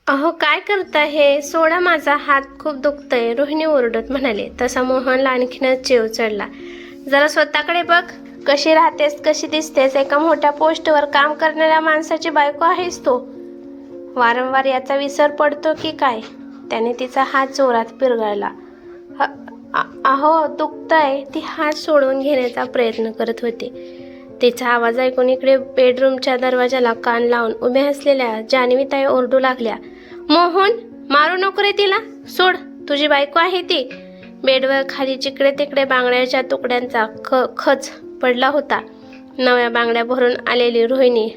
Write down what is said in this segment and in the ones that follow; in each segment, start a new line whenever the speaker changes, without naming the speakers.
अहो काय करता हे? सोडा माझा हात, खूप दुखतंय, रोहिणी ओरडत म्हणाले. तसा मोहनला आणखीनच चेव चढला. जरा स्वतःकडे बघ, कशी राहतेस, कशी दिसतेस. एका मोठ्या पोस्टवर काम करणाऱ्या माणसाची बायको आहेस तू. वारंवार याचा विसर पडतो की काय? त्याने तिचा हात जोरात पिरगाळला. अहो दुखतंय. ती हात सोडवून घेण्याचा प्रयत्न करत होती. तिचा आवाज ऐकून इकडे बेडरूमच्या दरवाजाला कान लावून उभ्या असलेल्या जान्हवीताई ओरडू लागल्या. मोहन, मारू नको रे तिला, सोड, तुझी बायको आहे ती. बेडवर खाली जिकडे तिकडे बांगड्याच्या तुकड्यांचा खच पडला होता. नव्या बांगड्या भरून आलेली रोहिणी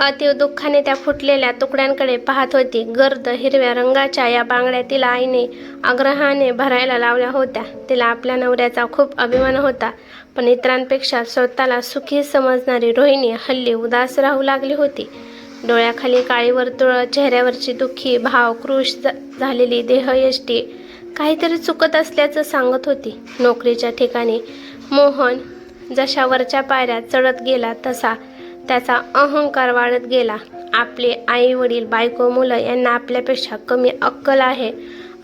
अतीव दुःखाने त्या फुटलेल्या तुकड्यांकडे पाहत होती. गर्द हिरव्या रंगाच्या या बांगड्या तिला आईने आग्रहाने भरायला लावल्या होत्या. तिला आपल्या नवऱ्याचा खूप अभिमान होता, पण इतरांपेक्षा स्वतःला सुखी समजणारी रोहिणी हल्ली उदास राहू लागली होती. डोळ्याखाली काळी वर्तुळं, चेहऱ्यावरची दुःखी भाव, कृश झालेली देहयष्टी काहीतरी चुकत असल्याचं सांगत होती. नोकरीच्या ठिकाणी मोहन जशा वरच्या पायऱ्या चढत गेला तसा त्याचा अहंकार वाढत गेला. आपले आई वडील, बायको, मुलं यांना आपल्यापेक्षा कमी अक्कल आहे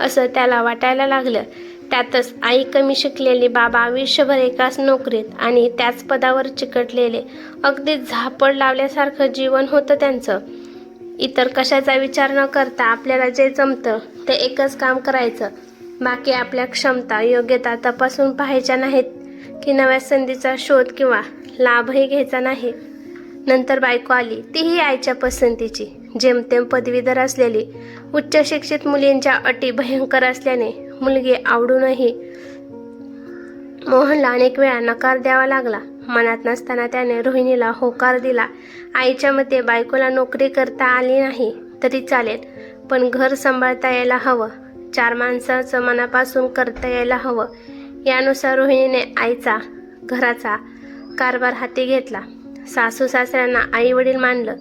असं त्याला वाटायला लागलं. त्यातच आई कमी शिकलेली, बाबा आयुष्यभर एकाच नोकरीत आणि त्याच पदावर चिकटलेले. अगदी झापड लावल्यासारखं जीवन होतं त्यांचं. इतर कशाचा विचार न करता आपल्याला जे जमतं ते एकच काम करायचं. बाकी आपल्या क्षमता, योग्यता तपासून पाहायच्या नाहीत की नव्या संधीचा शोध किंवा लाभही घ्यायचा नाही. नंतर बायको आली, तीही आईच्या पसंतीची. जेमतेम पदवीधर असलेली. उच्च शिक्षित मुलींच्या अटी भयंकर असल्याने मुलगी आवडूनही मोहनला अनेक वेळा नकार द्यावा लागला. मनात नसताना त्याने रोहिणीला होकार दिला. आईच्या मते बायकोला नोकरी करता आली नाही तरी चालेल, पण घर सांभाळता यायला हवं, 4 माणसाचं मनापासून करता यायला हवं. यानुसार रोहिणीने आईचा घराचा कारभार हाती घेतला. सासू सासऱ्यांना आई वडील मानलं.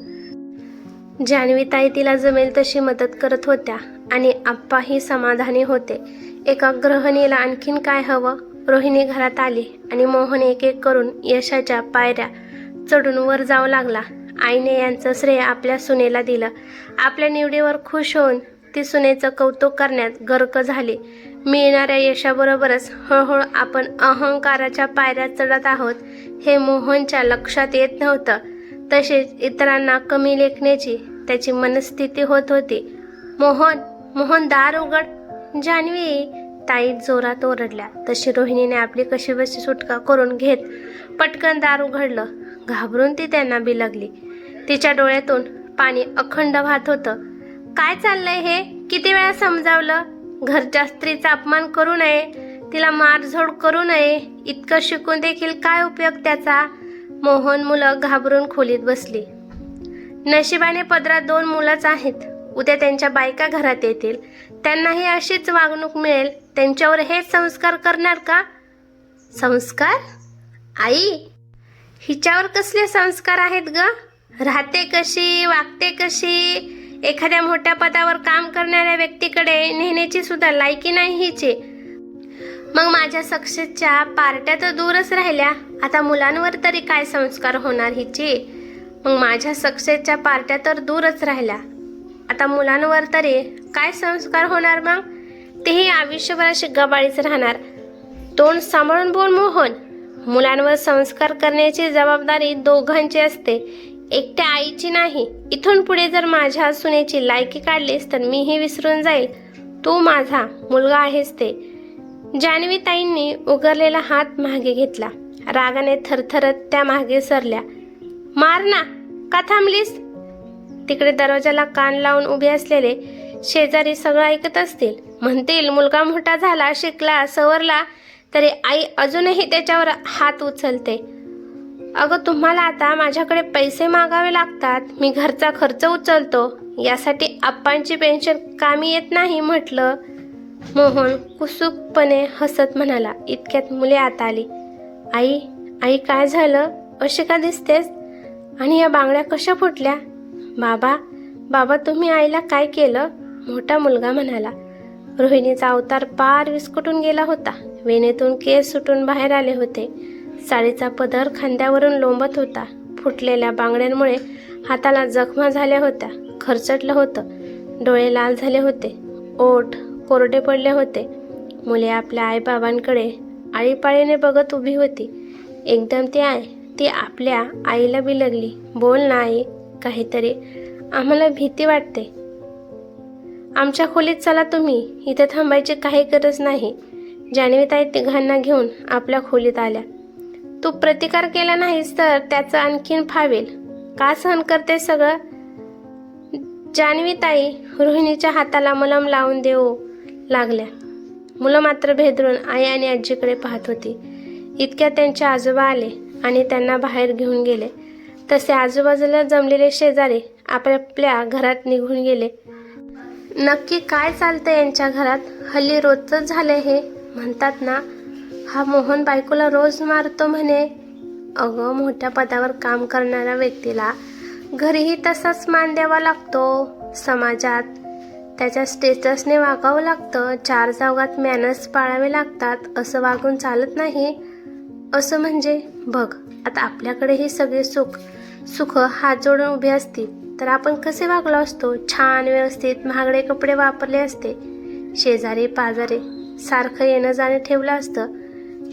जान्हवीताई तिला जमेल तशी मदत करत होत्या आणि आप्पाही समाधानी होते. एका गृहिणीला आणखीन काय हवं? रोहिणी घरात आली आणि मोहन एक एक करून यशाच्या पायऱ्या चढून वर जाऊ लागला. आईने यांचं श्रेय आपल्या सुनेला दिलं. आपल्या निवडीवर खुश होऊन ती सुनेचं कौतुक करण्यात गर्क झाली. मिळणाऱ्या यशाबरोबरच हळूहळू आपण अहंकाराच्या पायऱ्या चढत आहोत हे मोहनच्या लक्षात येत नव्हतं. तसेच इतरांना कमी लेखण्याची त्याची मनस्थिती होत होती. मोहन, मोहन, दार उघड. जान्हवी, ताई जोरात ओरडल्या. तशी रोहिणीने आपली कशीबशी सुटका करून घेत पटकन दार उघडलं. घाबरून ती त्यांना बिलगली. तिच्या डोळ्यातून पाणी अखंड वाहत होतं. काय चाललंय हे? किती वेळा समजावलं? घरच्या स्त्रीचा अपमान करू नये, तिला मारझोड करू नये. इतकं शिकून देखील काय उपयोग त्याचा? मोहन मुलं घाबरून खोलीत बसली. नशिबाने पदरात 2 मुलंच आहेत. उद्या त्यांच्या बायका घरात येतील, त्यांनाही अशीच वागणूक मिळेल. त्यांच्यावर हेच संस्कार करणार का? संस्कार? आई, हिच्यावर कसले संस्कार आहेत ग? राहते कशी, वागते कशी? एखाद्या मोठ्या पदावर काम करणाऱ्या व्यक्तीकडे नेण्याची सुद्धा लायकी नाही हिची. मग माझ्या सक्सेसच्या पार्ट्या तर दूरच राहिल्या, आता मुलांवर तरी काय संस्कार होणार हिची? मग माझ्या सक्सेसच्या पार्ट्या तर दूरच राहिल्या, आता मुलांवर तरी काय संस्कार होणार? मग तेही आयुष्यभर अशी गबाळीच राहणार. तोंड सांभाळून बोल मोहन. मुलांवर संस्कार करण्याची जबाबदारी दोघांची असते, एकट्या आईची नाही. इथून पुढे जर माझ्या सुनेची लायकी काढलीस तर मीही विसरून जाईल तू माझा मुलगा आहेस ते. जान्हवीताईंनी उगारलेला हात मागे घेतला. रागाने थरथरत त्या मागे सरल्या. मार ना, का थांबलीस? तिकडे दरवाजाला कान लावून उभे असलेले शेजारी सगळं ऐकत असतील. म्हणतील मुलगा मोठा झाला, शिकला, सवरला तरी आई अजूनही त्याच्यावर हात उचलते. अगं तुम्हाला आता माझ्याकडे पैसे मागावे लागतात, मी घरचा खर्च उचलतो, यासाठी आप्पांची पेन्शन कामी येत नाही म्हटलं. मोहन कुसूकपणे हसत म्हणाला. इतक्यात मुले आत आली. आई, आई काय झालं? अशी का दिसतेस? आणि या बांगड्या कशा फुटल्या? बाबा, बाबा तुम्ही आईला काय केलं? मोठा मुलगा म्हणाला. रोहिणीचा अवतार पार विस्कटून गेला होता. वेणीतून केस सुटून बाहेर आले होते. साडीचा पदर खांद्यावरून लोंबत होता. फुटलेल्या बांगड्यांमुळे हाताला जखमा झाल्या होत्या. खरचटलं होतं. डोळे लाल झाले होते, ओठ कोरडे पडले होते. मुले आपल्या आईबाबांकडे आळीपाळीने बघत उभी होती. एकदम ती आपल्या आईला बिलगली. बोल ना आई, काहीतरी, आम्हाला भीती वाटते. आमच्या खोलीत चला तुम्ही, इथे थांबायची काही गरज नाही. जान्हवीताई तिघांना घेऊन आपल्या खोलीत आल्या. तू प्रतिकार केला नाहीस तर त्याचं आणखीन फावेल. का सहन करते सगळं? जान्हवीताई रोहिणीच्या हाताला मलम लावून देऊ लागल्या. मुलं मात्र भेदरून आई आणि आजीकडे पाहत होती. इतक्यात त्यांचे आजोबा आले आणि त्यांना बाहेर घेऊन गेले. तसे आजूबाजूला जमलेले शेजारी आपापल्या घरात निघून गेले. नक्की काय चालतं यांच्या घरात? हल्ली रोजच झालंय हे. म्हणतात ना, हा मोहन बायकोला रोज मारतो म्हणे. अगं, मोठ्या पदावर काम करणाऱ्या व्यक्तीला घरीही तसाच मान द्यावा लागतो. समाजात त्याच्या स्टेटसने वागावं लागतं. 4 चौघात मॅनर्स पाळावे लागतात. असं वागून चालत नाही. असं म्हणजे बघ, आता आपल्याकडे ही सगळे सुख हात जोडून उभे असतील तर आपण कसे वागलो असतो? छान व्यवस्थित महागडे कपडे वापरले असते. शेजारी पाजारी सारखं येणं जाणं ठेवलं असतं.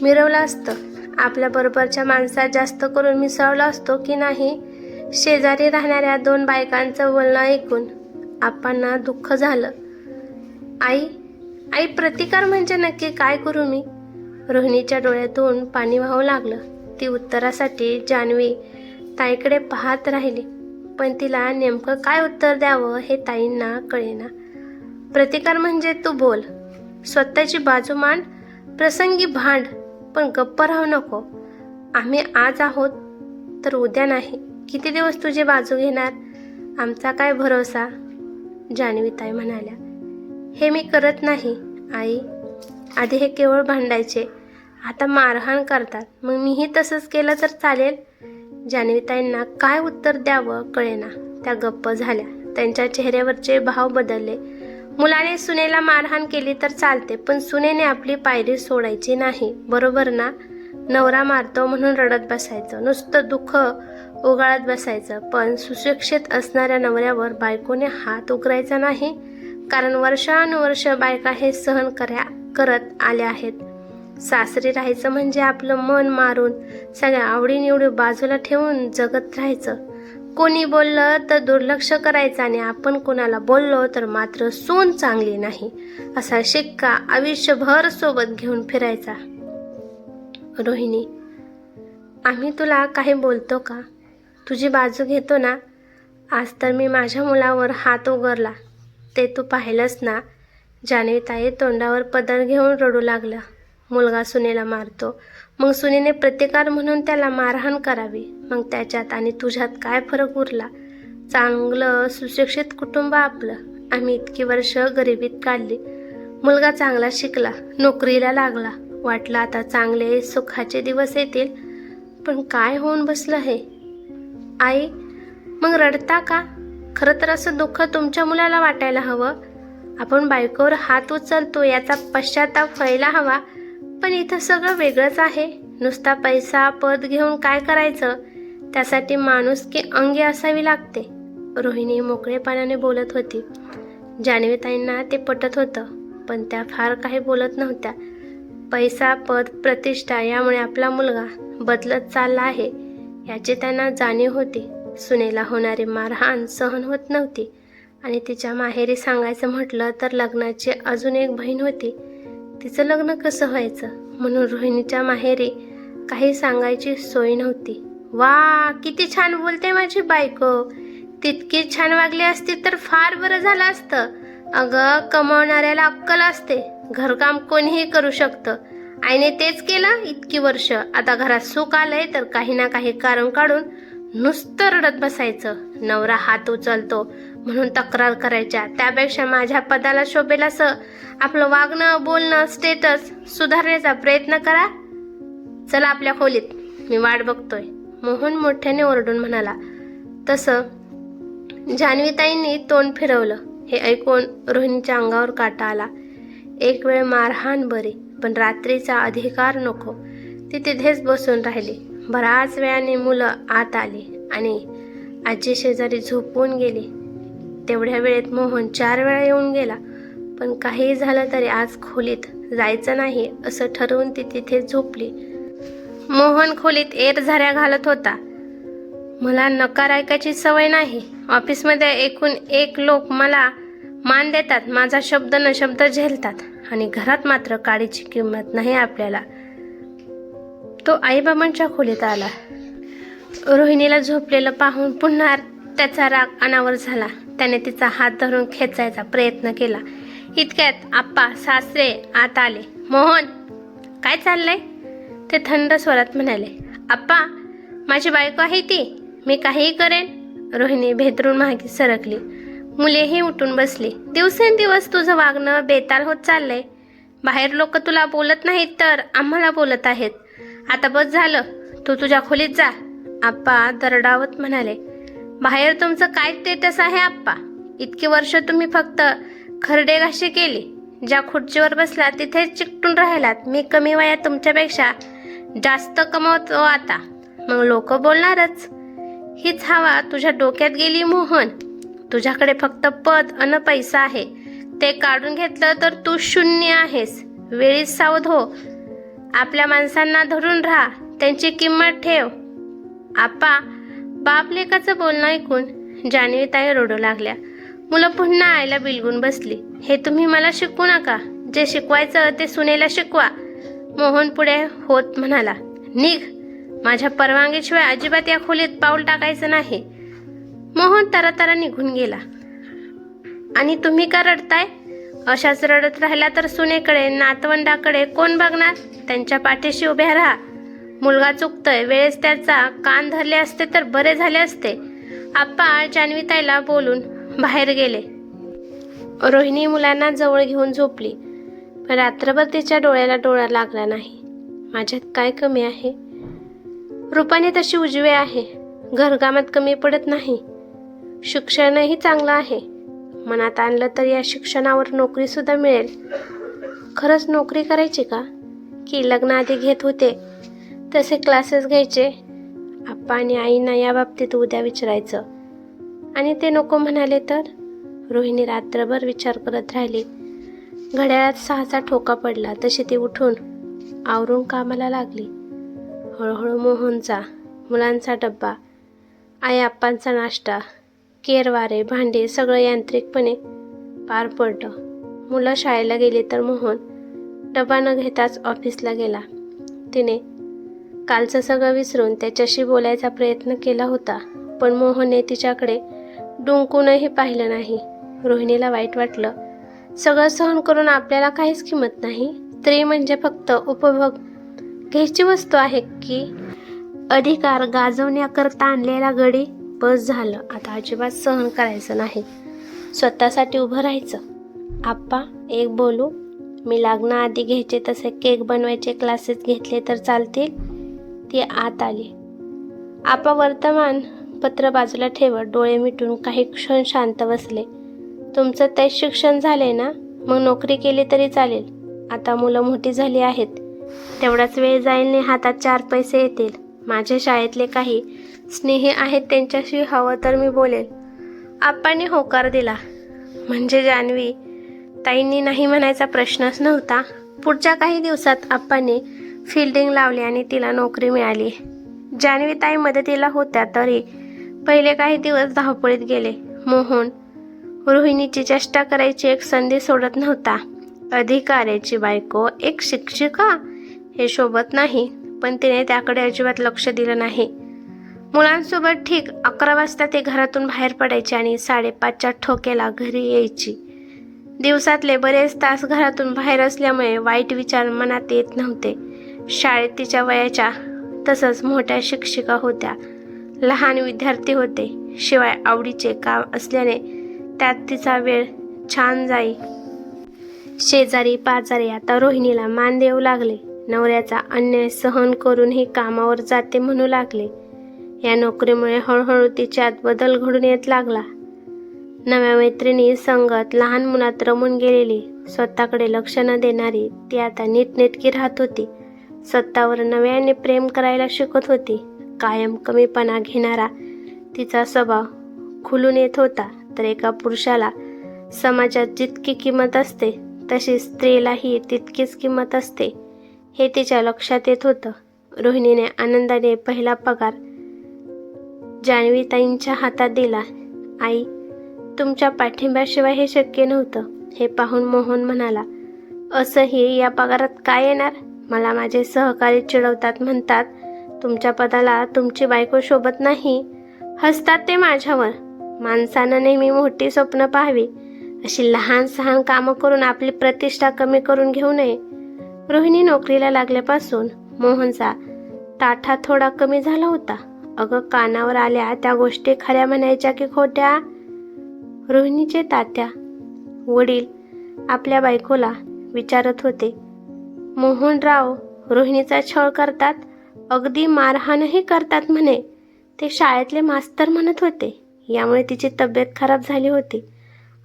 मिरवलं असतं. आपल्या बरोबरच्या माणसात जास्त करून मिसळला असतो की नाही? शेजारी राहणाऱ्या 2 बायकांचं बोलणं ऐकून आपांना दुःख झालं. आई, प्रतिकार म्हणजे नक्की काय करू मी? रोहिणीच्या डोळ्यातून पाणी वाहू लागलं. ती उत्तरासाठी जान्हवी ताईकडे पाहत राहिली, पण तिला नेमकं काय उत्तर द्यावं हे ताईंना कळेना. प्रतिकार म्हणजे तू बोल, स्वतःची बाजू मांड, प्रसंगी भांड, पण गप्प राहू नको. आम्ही आज आहोत तर उद्या नाही. किती दिवस तुझी बाजू घेणार? आमचा काय भरोसा? जान्हवीताई म्हणाल्या. हे मी करत नाही आई. आधी हे केवळ भांडायचे, आता मारहाण करतात. मग मीही तसंच केलं तर चालेल? जान्हवीताईंना काय उत्तर द्यावं कळेना. त्या गप्प झाल्या. त्यांच्या चेहऱ्यावरचे भाव बदलले. मुलाने सुनेला मारहाण केली तर चालते, पण सुनेने आपली पायरी सोडायची नाही, बरोबर ना? नवरा मारतो म्हणून रडत बसायचं, नुसतं दुःख उगाळत बसायचं. पण सुशिक्षित असणाऱ्या नवऱ्यावर बायकोने हात उघडायचा नाही, कारण वर्षानुवर्ष बायका हे सहन करत आल्या आहेत. सासरी राहायचं म्हणजे आपलं मन मारून सगळ्या आवडीनिवडी बाजूला ठेवून जगत राहायचं. कोणी बोललं तर दुर्लक्ष करायचं आणि आपण कोणाला बोललो तर मात्र सून चांगली नाही असा शिक्का आयुष्यभर सोबत घेऊन फिरायचा. रोहिणी, आम्ही तुला काही बोलतो का? तुझी बाजू घेतो ना? आज तर मी माझ्या मुलावर हात उगारला, ते तू पाहिलंस ना? जान्हवीताई तोंडावर पदर घेऊन रडू लागला. मुलगा सुनेला मारतो, मग सुनेने प्रतिकार म्हणून त्याला मारहाण करावी. मग त्याच्यात आणि तुझ्यात काय फरक उरला? चांगलं सुशिक्षित कुटुंब आपलं. आम्ही इतकी वर्ष गरिबीत काढली. मुलगा चांगला शिकला, नोकरीला लागला. वाटलं आता चांगले सुखाचे दिवस येतील, पण काय होऊन बसलं हे? आई, मग रडता का? खरं तर असं दुःख तुमच्या मुलाला वाटायला हवं. आपण बायकोवर हात उचलतो याचा पश्चाताप व्हायला हवा, पण इथं सगळं वेगळंच आहे. नुसता पैसा पद घेऊन काय करायचं? त्यासाठी माणुसकी अंगी असावी लागते. रोहिणी मोकळेपणाने बोलत होती. जान्हवीताईंना ते पटत होतं, पण त्या फार काही बोलत नव्हत्या. पैसा पद प्रतिष्ठा यामुळे आपला मुलगा बदलत चालला आहे याची त्यांना जाणीव होती. सुनेला होणारी मारहाण सहन होत नव्हती आणि तिच्या माहेरी सांगायचं म्हटलं तर लग्नाची अजून एक बहीण होती. तिचं लग्न कसं व्हायचं म्हणून रोहिणीच्या माहेरी काही सांगायची सोय नव्हती. वा, किती छान बोलते माझी बायको. तितकी छान वागली असती तर फार बरं झालं असतं. अगं, कमावणाऱ्याला अक्कल असते. घरकाम कोणीही करू शकतं. आईने तेच केलं इतकी वर्ष. आता घरात सुख आलंय तर काही ना काही कारण काढून नुसतं रडत बसायचं. नवरा हात उचलतो म्हणून तक्रार करायच्या, त्यापेक्षा माझ्या पदाला शोभेल असं आपलं वागणं बोलणं स्टेटस सुधारण्याचा प्रयत्न करा. चला आपल्या खोलीत, मी वाट बघतोय, मोहन मोठ्याने ओरडून म्हणाला. तसं जान्हवीताईंनी तोंड फिरवलं. हे ऐकून रोहिणीच्या अंगावर काटा आला. एक वेळ मारहाण बरी, पण रात्रीचा अधिकार नको. ती तिथेच बसून राहिली. बराच वेळाने मुलं आत आली आणि आजी शेजारी झोपून गेली. तेवढ्या वेळेत मोहन 4 वेळा येऊन गेला. पण काहीही झालं तरी आज खोलीत जायचं नाही असं ठरवून ती तिथे झोपली. मोहन खोलीत एरझाऱ्या घालत होता. मला नकार ऐकायची सवय नाही. ऑफिसमध्ये एकूण एक लोक मला मान देतात, माझा शब्द न शब्द झेलतात, आणि घरात मात्र काडीची किंमत नाही आपल्याला. तो आईबाबांच्या खोलीत आला. रोहिणीला झोपलेलं पाहून पुन्हा त्याचा राग अनावर झाला. त्याने तिचा हात धरून खेचायचा प्रयत्न केला. इतक्यात आप्पा सासरे आत आले. मोहन, काय चाललंय? ते थंड स्वरात म्हणाले. आप्पा, माझी बायको आहे ती, मी काहीही करेन. रोहिणी भेदरून मागे सरकली. मुलेही उठून बसली. दिवसेंदिवस तुझं वागणं बेताल होत चाललंय. बाहेर लोक तुला बोलत नाहीत तर आम्हाला बोलत आहेत. आता बस झालं, तू तुझ्या खोलीत जा. आप्पा दरडावत म्हणाले. बाहेर तुमचं काय स्टेटस आहे आप्पा? इतकी वर्ष तुम्ही फक्त खरडे घाशी केली. ज्या खुर्चीवर बसला तिथेच चिकटून राहिलात. मी कमी वयात तुमच्यापेक्षा जास्त कमवतो आता, मग लोक बोलणारच. हीच हवा तुझ्या डोक्यात गेली मोहन. तुझ्याकडे फक्त पद अन पैसा आहे. ते काढून घेतलं तर तू शून्य आहेस. वेळीच सावध हो. आपल्या माणसांना धरून राहा, त्यांची किंमत ठेव. आप्पा, बाप लेकाचं बोलणं ऐकून जान्हवीताई रडू लागल्या. मुलं पुन्हा आईला बिलगून बसली. हे तुम्ही मला शिकवू नका. जे शिकवायचं ते सुनेला शिकवा. मोहन पुढे होत म्हणाला. निघ, माझ्या परवानगीशिवाय अजिबात या खोलीत पाऊल टाकायचं नाही. मोहन तरातरा निघून गेला. आणि तुम्ही का रडताय? अशाच रडत राहिला तर सुनेकडे नातवंडाकडे कोण बघणार? त्यांच्या पाठीशी उभ्या राहा. मुलगा चुकतोय, वेळेस त्याचा कान धरले असते तर बरे झाले असते. आप्पा जान्हवीताईला बोलून बाहेर गेले. रोहिणी मुलांना जवळ घेऊन झोपली. पण रात्रभर तिच्या डोळ्याला डोळा लागला नाही. माझ्यात काय कमी आहे? रूपाने तशी उजवी आहे, घरकामात कमी पडत नाही, शिक्षणही चांगलं आहे. मनात आणलं तर या शिक्षणावर नोकरी सुद्धा मिळेल. खरंच नोकरी करायची का? की लग्न आधी घेत होते तसे क्लासेस घ्यायचे? आप्पा आणि आईंना या बाबतीत उद्या विचारायचं. आणि ते नको म्हणाले तर? रोहिणी रात्रभर विचार करत राहिली. घड्याळात 6चा ठोका पडला तशी ती उठून आवरून कामाला लागली. हळूहळू मोहनचा, मुलांचा डब्बा, आई आप्पांचा नाश्ता, केरवारे, भांडे सगळं यांत्रिकपणे पार पडलं. मुलं शाळेला गेली तर मोहन डबा न घेताच ऑफिसला गेला. तिने कालचं सगळं विसरून त्याच्याशी बोलायचा प्रयत्न केला होता, पण मोहनने तिच्याकडे डुंकूनही पाहिलं नाही. रोहिणीला वाईट वाटलं. सगळं सहन करून आपल्याला काहीच किंमत नाही. स्त्री म्हणजे फक्त उपभोग घ्यायची वस्तू आहे की अधिकार गाजवण्याकरता आणलेला गडी? बस झालं, आता अजिबात सहन करायचं नाही. स्वतःसाठी उभं राहायचं. आप्पा, एक बोलू? मी लग्नाआधी घ्यायचे तसे केक बनवायचे क्लासेस घेतले तर चालतील? ती आत आली. आप्पा वर्तमान पत्र बाजूला ठेवत डोळे मिटून काही क्षण शांत बसले. तुमचं तेच शिक्षण झालंय ना? मग नोकरी केली तरी चालेल. आता मुलं मोठी झाली आहेत, तेवढाच वेळ जाईल आणि हातात 4 पैसे येतील. माझ्या शाळेतले काही स्नेही आहेत, त्यांच्याशी हवं तर मी बोलेल. आप्पांनी होकार दिला. म्हणजे जान्हवी ताईंनी नाही म्हणायचा प्रश्नच नव्हता. पुढच्या काही दिवसात आप्पांनी फिल्डिंग लावली आणि तिला नोकरी मिळाली. जान्हवी ताई मदतीला होत्या तरी पहिले काही दिवस धावपळीत गेले. मोहन रोहिणीची चेष्टा करायची एक संधी सोडत नव्हता. अधिकाऱ्याची बायको एक शिक्षिका हे शोभत नाही, पण तिने त्याकडे अजिबात लक्ष दिलं नाही. मुलांसोबत ठीक 11 वाजता ते घरातून बाहेर पडायचे आणि 5:30च्या ठोक्याला घरी यायची. दिवसातले बरेच तास घरातून बाहेर असल्यामुळे वाईट विचार मनात येत नव्हते. शाळेत तिच्या वयाच्या तसंच मोठ्या शिक्षिका होत्या, लहान विद्यार्थी होते. शिवाय आवडीचे काम असल्याने त्यात तिचा वेळ छान जाई. शेजारी पाजारी आता रोहिणीला मान देऊ लागले. नवऱ्याचा अन्याय सहन करूनही कामावर जाते म्हणू लागले. या नोकरीमुळे हळूहळू तिच्यात बदल घडून येत लागला. नव्या मैत्रिणी संगत लहान मुलात रमून गेलेली, स्वतःकडे लक्ष न देणारी ती आता नीटनेटकी राहत होती. स्वतःवर नव्याने प्रेम करायला शिकत होती. कायम कमीपणा घेणारा तिचा स्वभाव खुलून येत होता. तर एका पुरुषाला समाजात जितकी किंमत असते तशी स्त्रीलाही तितकीच किंमत असते हे तिच्या लक्षात येत होतं. रोहिणीने आनंदाने पहिला पगार जान्हवीताईंच्या हातात दिला. आई, तुमच्या पाठिंब्याशिवाय हे शक्य नव्हतं. हे पाहून मोहन म्हणाला, असंही या पगारात काय येणार? मला माझे सहकारी चिडवतात, म्हणतात तुमच्या पदाला तुमची बायको शोभत नाही. हसतात ते माझ्यावर. माणसानं नेहमी मोठी स्वप्न पाहावी, अशी लहान सहान कामं करून आपली प्रतिष्ठा कमी करून घेऊ नये. रोहिणी नोकरीला लागल्यापासून मोहनचा ताठा थोडा कमी झाला होता. अगं, कानावर आल्या त्या गोष्टी खऱ्या म्हणायच्या की खोट्या? रोहिणीचे तात्या वडील आपल्या बायकोला विचारत होते. मोहनराव रोहिणीचा छळ करतात, अगदी मारहाणही करतात म्हणे. ते शाळेतले मास्तर म्हणत होते. यामुळे तिची तब्येत खराब झाली होती.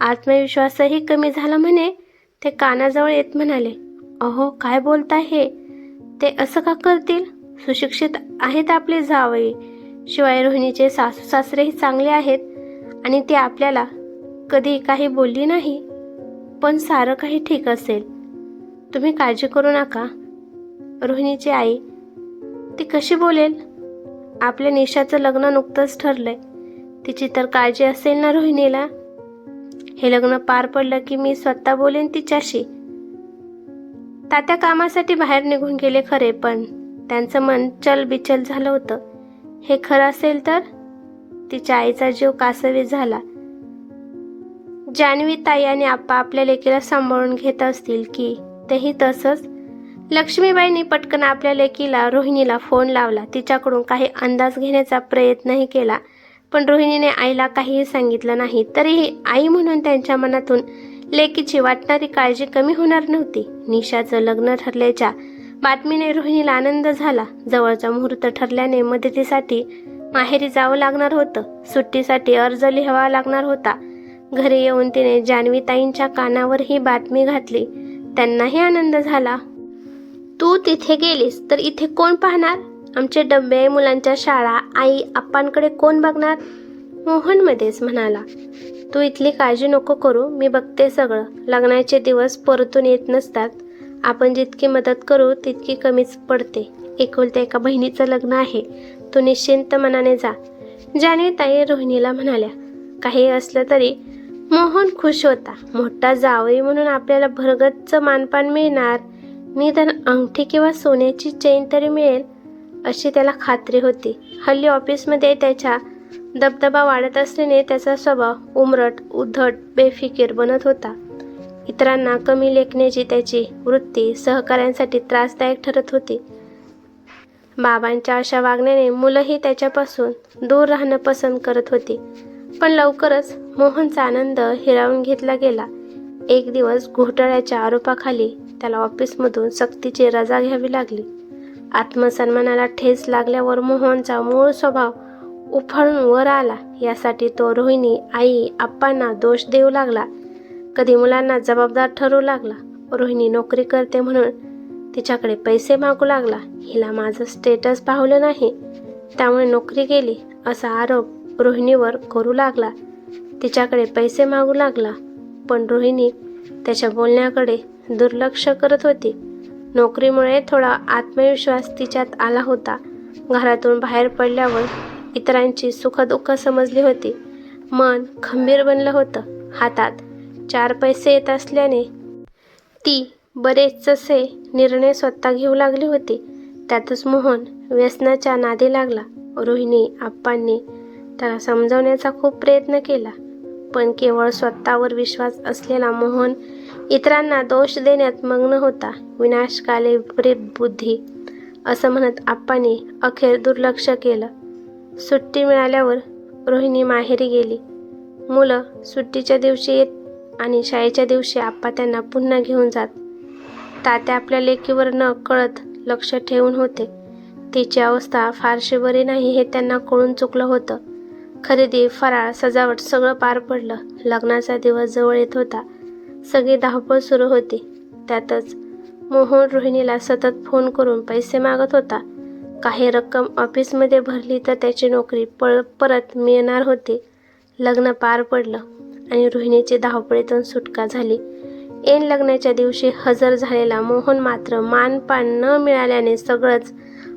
आत्मविश्वासही कमी झाला म्हणे. ते कानाजवळ येत म्हणाले, अहो, काय बोलताय हे? ते असं का करतील? सुशिक्षित आहेत आपले जावई. शिवाय रोहिणीचे सासू सासरेही चांगले आहेत आणि ते आपल्याला कधी काही बोलली नाही. पण सारं काही ठीक असेल, तुम्ही काळजी करू नका. रोहिणीची आई, ती कशी बोलेल? आपल्या निशाचं लग्न नुकतंच ठरलंय. तिची तर काळजी असेल ना रोहिणीला. हे लग्न पार पडलं की मी स्वतः बोलेन तिच्याशी. तात्या कामासाठी बाहेर निघून गेले खरे, पण त्यांचं मन चलबिचल झालं होतं. हे खरं असेल तर? तिच्या आईचा जीव कासवी झाला. जान्हवी ताई आणि आप्पा आपल्या लेकीला सांभाळून घेत असतील की तेही तसंच. लक्ष्मीबाईंनी पटकन आपल्या लेकीला रोहिणीला फोन लावला. तिच्याकडून काही अंदाज घेण्याचा प्रयत्नही केला, पण रोहिणीने आईला काहीही सांगितलं नाही. तरीही आई म्हणून त्यांच्या मनातून लेकीची वाटणारी काळजी कमी होणार नव्हती. निशाचं लग्न ठरल्याच्या बातमीने रोहिणीला आनंद झाला. जवळचा मुहूर्त ठरल्याने मदतीसाठी माहेरी जावं लागणार होतं. सुट्टीसाठी अर्ज लिहावा लागणार होता. घरी येऊन तिने जान्हवीताईंच्या कानावर ही बातमी घातली. त्यांनाही आनंद झाला. तू तिथे गेलीस तर इथे कोण पाहणार? आमचे डबे, मुलांच्या शाळा, आई आप्पांकडे कोण बघणार? मोहन मध्येच म्हणाला, तू इथली काळजी नको करू, मी बघते सगळं. लग्नाचे दिवस परतून येत नसतात. आपण जितकी मदत करू तितकी कमीच पडते. एकुलत्या एका बहिणीचं लग्न आहे, तू निश्चिंत मनाने जा. जान्हवीताई रोहिणीला म्हणाल्या. काही असलं तरी मोहन खुश होता. मोठा जावई म्हणून आपल्याला भरगच्च मानपान मिळणार. निदान अंगठी किंवा सोन्याची चेन तरी मिळेल अशी त्याला खात्री होती. हल्ली ऑफिसमध्ये त्याचा दबदबा वाढत असल्याने त्याचा स्वभाव उमरट, उद्धट, बेफिकीर बनत होता. इतरांना कमी लेखण्याची त्याची वृत्ती सहकाऱ्यांसाठी त्रासदायक ठरत होती. बाबांच्या अशा वागण्याने मुलंही त्याच्यापासून दूर राहणं पसंत करत होती. पण लवकरच मोहनचा आनंद हिरावून घेतला गेला. एक दिवस घोटाळ्याच्या आरोपाखाली त्याला ऑफिसमधून सक्तीची रजा घ्यावी लागली. आत्मसन्मानाला ठेच लागल्यावर मोहनचा मूळ स्वभाव उफाळून वर आला. यासाठी तो रोहिणी, आई, आप्पांना दोष देऊ लागला. कधी मुलांना जबाबदार ठरवू लागला. रोहिणी नोकरी करते म्हणून तिच्याकडे पैसे मागू लागला. हिला माझं स्टेटस पाहलं नाही, त्यामुळे नोकरी गेली असा आरोप रोहिणीवर करू लागला. तिच्याकडे पैसे मागू लागला, पण रोहिणी त्याच्या बोलण्याकडे दुर्लक्ष करत होती. नोकरीमुळे थोडा आत्मविश्वास तिच्यात आला होता. घरातून बाहेर पडल्यावर इतरांची सुखदुःख समजली होती. मन खंबीर बनलं होतं. हातात 4 पैसे येत असल्याने ती बरेचसे निर्णय स्वतः घेऊ लागली होती. त्यातच मोहन व्यसनाच्या नादी लागला. रोहिणी आप्पांनी त्याला समजावण्याचा खूप प्रयत्न केला, पण केवळ स्वतःवर विश्वास असलेला मोहन इतरांना दोष देण्यात मग्न होता. विनाशकाले विपरीत बुद्धी असं म्हणत आप्पांनी अखेर दुर्लक्ष केलं. सुट्टी मिळाल्यावर रोहिणी माहेरी गेली. मुलं सुट्टीच्या दिवशी येत आणि शाळेच्या दिवशी आप्पा त्यांना पुन्हा घेऊन जात. तात्या आपल्या लेकीवर न कळत लक्ष ठेवून होते. तिची अवस्था फारशी बरी नाही हे त्यांना कळून चुकलं होतं. खरेदी, फराळ, सजावट सगळं पार पडलं. लग्नाचा दिवस जवळ येत होता. सगळी धावपळ सुरू होती. त्यातच मोहन रोहिणीला सतत फोन करून पैसे मागत होता. काही रक्कम ऑफिसमध्ये भरली तर त्याची नोकरी परत मिळणार होती. लग्न पार पडलं. आणि रोहिणीची धावपळीतून सुटका झाली. ऐन लग्नाच्या दिवशी हजर झालेला मोहन मात्र मानपान न मिळाल्याने सगळंच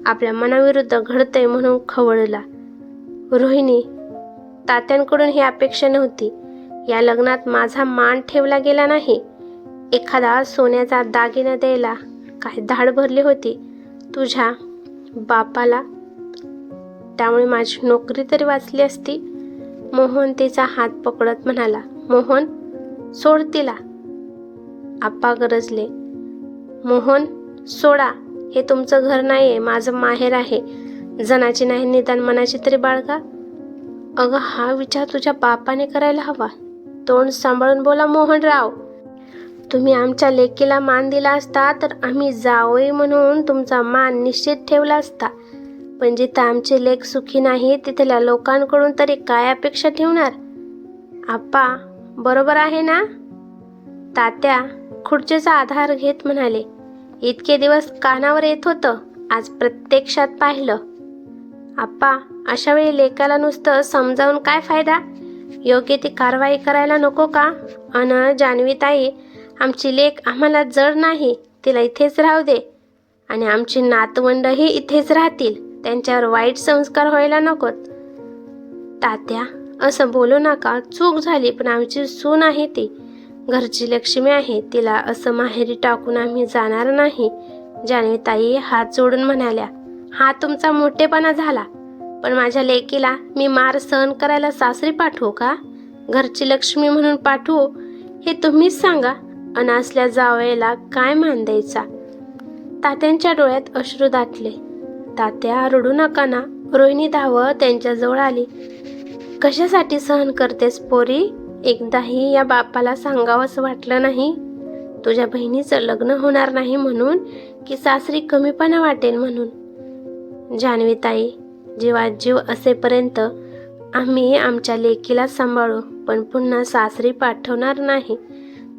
आपल्या मनाविरुद्ध घडतंय म्हणून खवळला. रोहिणी, तात्यांकडून ही अपेक्षा नव्हती. या लग्नात माझा मान ठेवला गेला नाही. एखादा सोन्याचा दागिना द्यायला काय धाड भरली होती तुझ्या बापाला? त्यामुळे माझी नोकरी तरी वाचली असती. मोहन तिचा हात पकडत म्हणाला. मोहन, सोड तिला. आप्पा गरजले. मोहन, सोडा. हे तुमचं घर नाहीये, माझं माहेर आहे. जनाची नाही निदान मनाची तरी बाळगा. अगं, हा विचार तुझ्या बापाने करायला हवा. तोंड सांभाळून बोला मोहनराव. तुम्ही आमच्या लेकीला मान दिला असता तर आम्ही जावई म्हणून तुमचा मान निश्चित ठेवला असता. पण जिथं आमची लेक सुखी नाही तिथल्या लोकांकडून तरी काय अपेक्षा ठेवणार? आप्पा, बरोबर आहे ना? तात्या खुर्चीचा आधार घेत म्हणाले. इतके दिवस कानावर येत होतं, आज प्रत्यक्षात पाहिलं. आप्पा, अशा वेळी लेकाला नुसतं समजावून काय फायदा? योग्य ती कारवाई करायला नको का? जान्हवीताई, आमची लेक आम्हाला जड नाही, तिला इथेच राहू दे. आणि आमची नातवंडही इथेच राहतील, त्यांच्यावर वाईट संस्कार व्हायला नकोत. तात्या, असं बोलू नका. चूक झाली, पण आमची सून आहे ती. घरची लक्ष्मी आहे. तिला असं माहेरी टाकून आम्ही जाणार नाही. जान्हवीताई हात जोडून म्हणाल्या. हा तुमचा मोठेपणा झाला. पण माझ्या लेकीला मी मार सहन करायला सासरी पाठवू का? घरची लक्ष्मी म्हणून पाठवू हे तुम्हीच सांगा. असल्या जावयाला काय मान द्यायचा? तात्यांच्या डोळ्यात अश्रू दाटले. तात्या, रडू नका ना. रोहिणी धावत त्यांच्याजवळ आली. कशासाठी सहन करतेस पोरी? एकदाही या बापाला सांगावंसं वाटलं नाही? तुझ्या बहिणीचं लग्न होणार नाही म्हणून, की सासरी कमीपणा वाटेल म्हणून? जान्हवीताई, जीवात जीव असेपर्यंत आम्ही आमच्या लेकीला सांभाळू, पण पुन्हा सासरी पाठवणार नाही.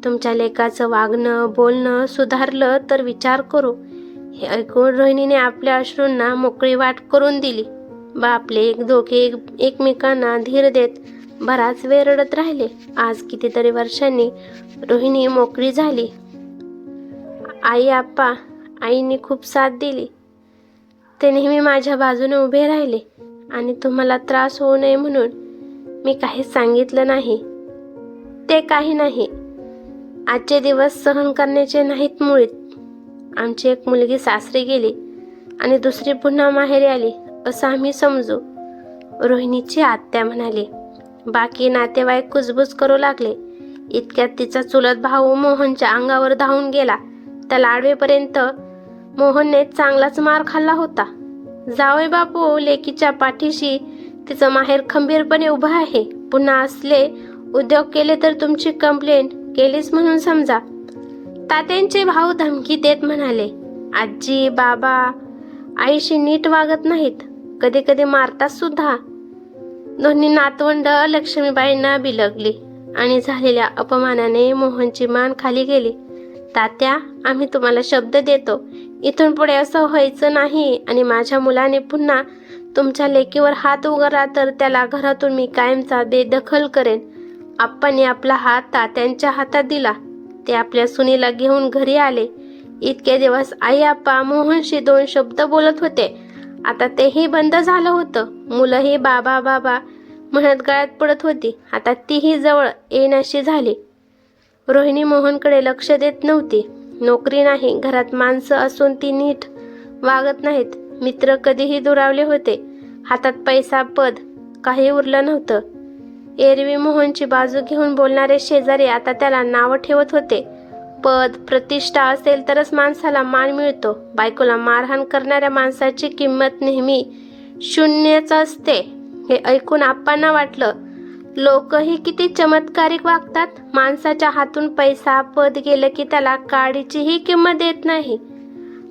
तुमच्या लेकाचं वागणं बोलणं सुधारलं तर विचार करू. हे ऐकून रोहिणीने आपल्या अश्रूंना मोकळी वाट करून दिली. बापले दोघे एकमेकांना धीर देत बराच वेळ रडत राहिले. आज कितीतरी वर्षांनी रोहिणी मोकळी झाली. आई, आप्पा, आईने खूप साथ दिली. ते नेहमी माझ्या बाजूने उभे राहिले आणि तुम्हाला त्रास होऊ नये म्हणून मी काहीच सांगितलं नाही. ते काही नाही. आजचे दिवस सहन करण्याचे नाहीत मुळीच. आमची एक मुलगी सासरी गेली आणि दुसरी पुन्हा माहेरी आली असं आम्ही समजू. रोहिणीची आत्या म्हणाली. बाकी नातेवाईक कुजबूज करू लागले. इतक्यात तिचा चुलत भाऊ मोहनच्या अंगावर धावून गेला. त्याला आडवेपर्यंत मोहनने चांगलाच मार खाल्ला होता. जावई बापू, लेकीच्या पाठीशी तिचं माहेर खंबीरपणे उभं आहे. पुन्हा असले उद्योग केले तर तुमची कंप्लेंट केलीच म्हणून समजा. तात्यांचे भाऊ धमकी देत म्हणाले. आजी, बाबा आईशी नीट वागत नाहीत, कधी कधी मारतात सुद्धा. दोन्ही नातवंड लक्ष्मीबाईंना बिलगली आणि झालेल्या अपमानाने मोहनची मान खाली गेली. तात्या, आम्ही तुम्हाला शब्द देतो, इथून पुढे असं व्हायचं नाही. आणि माझ्या मुलाने पुन्हा तुमच्या लेकीवर हात उगारला तर त्याला घरातून मी कायमचा बेदखल करेन. आप्पांनी आपला हात तात्यांच्या हातात दिला. ते आपल्या सुनीला घेऊन घरी आले. इतके दिवस आई आप्पा मोहनशी 2 शब्द बोलत होते. आता तेही बंद झालं होतं. मुलंही बाबा बाबा म्हणत गळ्यात पडत होती. आता तीही जवळ येण्याशी झाली. रोहिणी मोहनकडे लक्ष देत नव्हती. नोकरी नाही, घरात माणसं असून ती नीट वागत नाहीत. मित्र कधीही दुरावले होते. हातात पैसा, पद काही उरलं नव्हतं. एरवी मोहनची बाजू घेऊन बोलणारे शेजारी आता त्याला नावं ठेवत होते. पद, प्रतिष्ठा असेल तरच माणसाला मान मिळतो. बायकोला मारहाण करणाऱ्या माणसाची किंमत नेहमी शून्यच असते. हे ऐकून आप्पांना वाटलं, लोकही किती चमत्कारिक वागतात. माणसाच्या हातून पैसा, पद गेलं की त्याला काडीचीही किंमत देत नाही.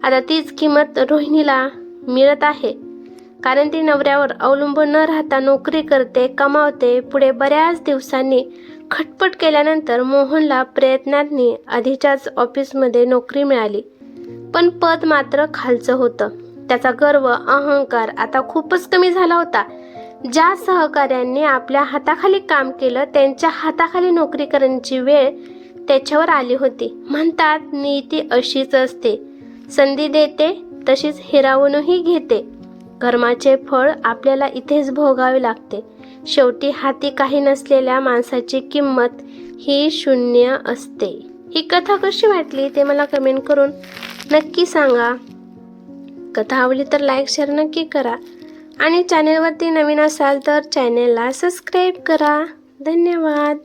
आता तीच किंमत रोहिणीला मिळत आहे. कारण ती नवऱ्यावर अवलंबून न राहता नोकरी करते, कमावते. पुढे बऱ्याच दिवसांनी खटपट केल्यानंतर मोहनला प्रयत्नांनी आधीच्याच ऑफिसमध्ये नोकरी मिळाली. पण पद मात्र खालचं होतं. त्याचा गर्व, अहंकार आता खूपच कमी झाला होता. ज्या सहकाऱ्यांनी आपल्या हाताखाली काम केलं त्यांच्या हाताखाली नोकरी करण्याची वेळ त्याच्यावर आली होती. म्हणतात नीती अशीच असते, संधी देते तशीच हिरावूनही घेते. कर्माचे फळ आपल्याला इथेच भोगावे लागते. शेवटी हाती काही नसलेल्या माणसाची किंमत ही शून्य असते. ही कथा कशी वाटली ते मला कमेंट करून नक्की सांगा. कथा आवडली तर लाईक शेअर नक्की करा आणि चॅनेलवरती नवीन असाल तर चॅनेलला सबस्क्राईब करा. धन्यवाद.